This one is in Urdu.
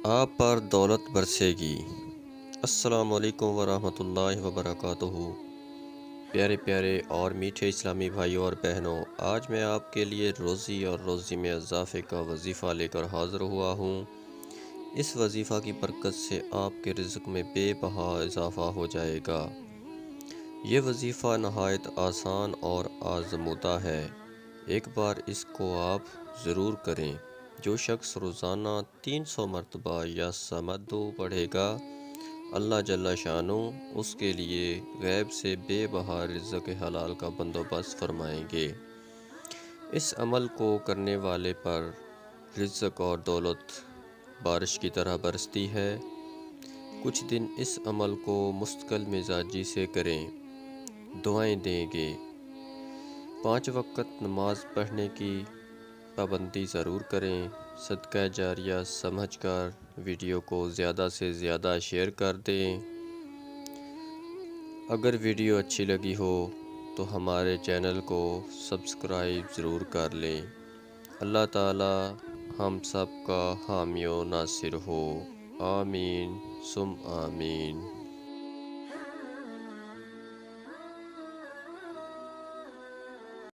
آپ پر دولت برسے گی۔ السلام علیکم ورحمۃ اللہ وبرکاتہ۔ پیارے پیارے اور میٹھے اسلامی بھائیوں اور بہنوں، آج میں آپ کے لیے روزی اور روزی میں اضافے کا وظیفہ لے کر حاضر ہوا ہوں۔ اس وظیفہ کی برکت سے آپ کے رزق میں بے بہا اضافہ ہو جائے گا۔ یہ وظیفہ نہایت آسان اور آزمودہ ہے۔ ایک بار اس کو آپ ضرور کریں۔ جو شخص روزانہ 300 مرتبہ یا سمدو پڑھے گا، اللہ جل شانہ اس کے لیے غیب سے بے بہا رزق حلال کا بندوبست فرمائیں گے۔ اس عمل کو کرنے والے پر رزق اور دولت بارش کی طرح برستی ہے۔ کچھ دن اس عمل کو مستقل مزاجی سے کریں، دعائیں دیں گے۔ 5 وقت نماز پڑھنے کی پابندی ضرور کریں۔ صدقہ جاریہ سمجھ کر ویڈیو کو زیادہ سے زیادہ شیئر کر دیں۔ اگر ویڈیو اچھی لگی ہو تو ہمارے چینل کو سبسکرائب ضرور کر لیں۔ اللہ تعالی ہم سب کا حامی و ناصر ہو۔ آمین ثم آمین۔